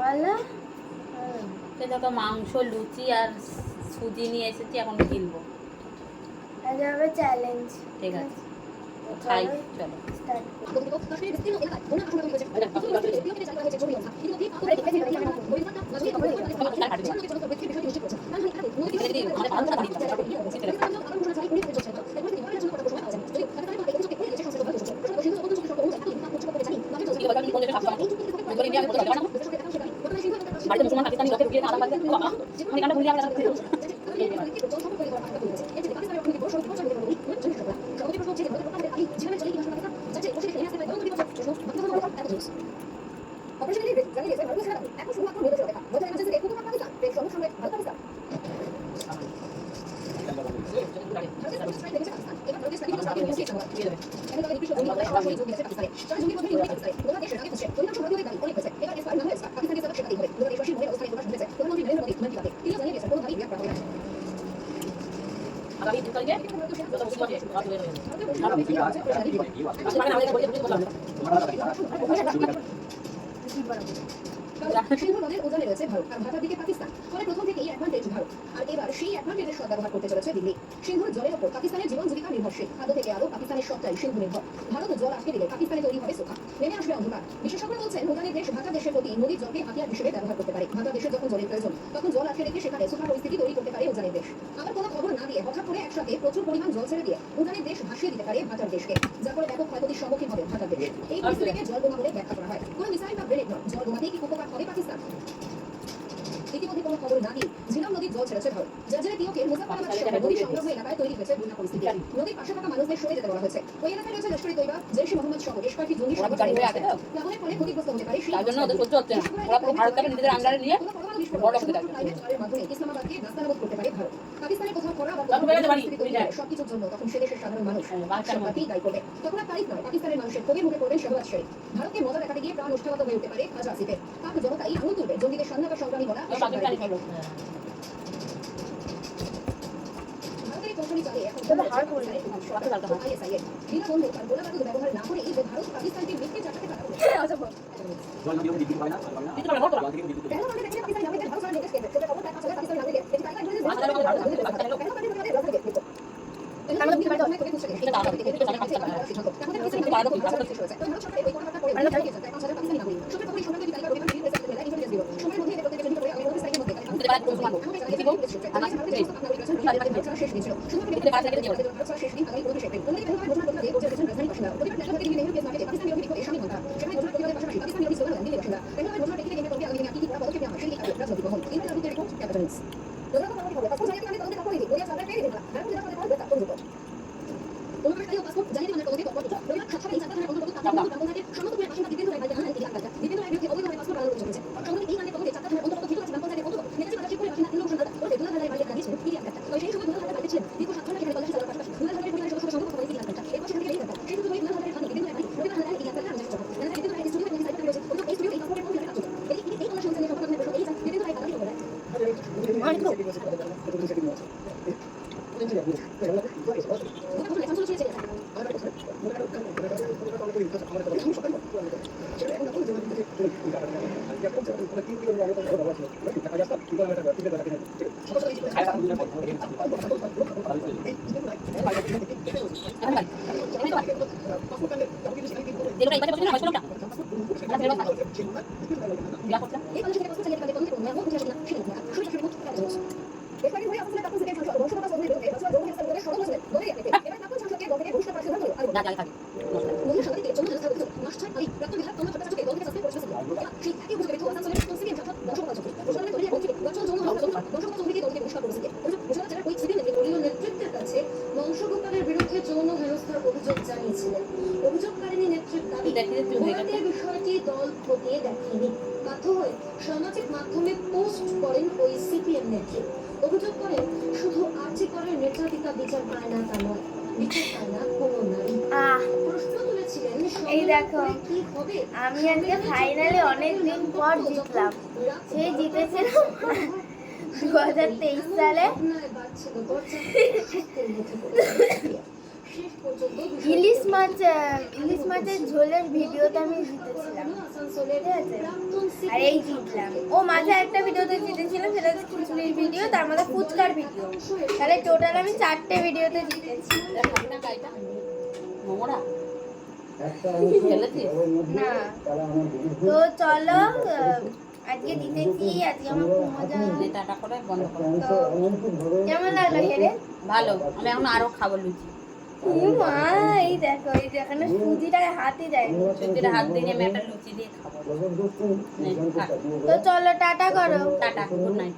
বলো সেটা তো মাংস লুচি আর সুজি নিয়ে এসেছি, এখন কিনবো। আজ হবে চ্যালেঞ্জ। ঠিক আছে, খাই চলো। বাড়িতে মুসলমান পাকিস্তানি লোকের বিয়ে আলাদা বাড়িতে বাবা আমি কান্না ভুলে যাবে সিংহনদের উজানে রয়েছে ভারত আর ভাটার দিকে পাকিস্তান। ফলে প্রথম থেকেই অ্যাডভান্টেজ ভারত, আর এবার সেই অ্যাডভান্টেজের সদ্ব্যবহার করতে চলেছে দিল্লি। সিংহর জলের ওপর পাকিস্তানের জীবন জীবিকা নির্ভরশীল। খাদ্য থেকে আলো পাকিস্তানের সবটাই সিংহ নির্ভর। ভারত জল আটকে দিলে পাকিস্তানে তৈরি হবে সুখা, নেমে আসবে অন্ধকার। বিশেষজ্ঞরা বলছেন উজানের দেশ ভাটা দেশের প্রতি নদীর জলকে হাতিয়ার হিসেবে ব্যবহার করতে পারে। ভাটা দেশের যখন জলের প্রয়োজন তখন জল আটকে রেখে সেখানে সুখা পরিস্থিতি তৈরি করতে পারে উজানের দেশ। আবার কোনো খবর না দিয়ে হঠাৎ করে একসাথে প্রচুর পরিমাণ জল ছেড়ে দিয়ে উজানের দেশ ভাসিয়ে দিতে পারে ভাটার দেশকে, যার ফলে ব্যাপক ক্ষয়ক্ষতির সম্মুখীন হবে ভাটার দেশ। এই পরিস্থিতিকে জল বোমা বলে ব্যাখ্যা করা হয়। কোনো মিসাইল বা গ্রেনেড নয়, জল বোমাতেই কি উপকার হবে পাকিস্তান? ইতিমধ্যে কোনো খবর না দিয়ে ঝিনাম নদীর জল ছেড়েছে ভারত। জাজের তিওকের মুজাফফরাবাদ শহরে নদী সংলগ্ন এলাকায় তৈরি হয়েছে বন্যা পরিস্থিতি। নদীর পাশে থাকা মানুষদের সরে যেতে বলা হয়েছে। ওই এলাকায় রয়েছে লস্কর-ই তৈবা, জেশ-ই মোহাম্মদ সহ বেশ কয়েকটি জঙ্গি সংগঠনের প্লাবনের ফলে ক্ষতিগ্রস্ত হতে পারে সেই জন্য ওদের সহ্য হচ্ছে না। ওরা পুরো ভারতকে নিজেদের আন্ডারে নিয়ে বড় করতে চায়। মাধ্যমে ইসলামাবাদকে নাস্তানাবুদ করতে পারে ভারত। পাকিস্তানের কোথাও খরা বা সবকিছুর জন্য তখন সে দেশের সাধারণ মানুষ সরকারকেই দায়ী করবে। তখন আর তারিখ নয়, পাকিস্তানের মানুষের ক্ষোভে মুখে পড়বেন শাহবাজ শরীফ। ভারতকে মজা দেখাতে গিয়ে প্রাণ উষ্ঠাগত হয়ে উঠতে পারে খাজা আসিফের। পাক জনতাই আঙুল তুলবে জঙ্গিদের সন্ধ্যা বা সংগ্রামী বলা ব্যবহার না করে ভারত পাকিস্তানকে মিথ্যে চাটাতে পারে। বিষয়টি দল খতিয়ে দেখেনি। বাধ্য হয়ে সামাজিক মাধ্যমে পোস্ট করেন ওই সিপিএম নেত্রী। অভিযোগ করেন শুধু আর্জি করের নির্যাতিতা বিচার পায় না তা নয়, বিচার পায় না কোনো নারী। প্রশ্ন তুলেছিলেন এই দেখো আমি আজকে ফাইনালে অনেকদিন পর জিতলাম। সে জিতেছিলাম 2023 সালে। ইলিশ মাছের ঝোলের ভিডিওতে আমি জিতেছিলাম, ঠিক আছে? আর এই জিতলাম। ও মাঝে একটা ভিডিওতে জিতেছিলাম, সেটা হচ্ছে খিচুড়ির ভিডিও, তার মধ্যে ফুচকার ভিডিও। তাহলে টোটাল আমি 4টে ভিডিওতে জিতেছি। খাবি না গাইটা নোংরা ফেলেছিস? না, তো চলো আজকে জিতেছি, আজকে আমার খুব মজা। টাটা করে বন্ধ করো। তো কেমন লাগলো হেরে? ভালো, আমি এখন আরো খাবো লুচি। মা, এই দেখো, এই যেখানে সুজিটাকে হাতে দেয়নি। সুজিটা হাত দিয়ে আমি একটা লুচি দিয়ে খাবো। নে, খা। তো চলো টাটা করো। Tata, good night.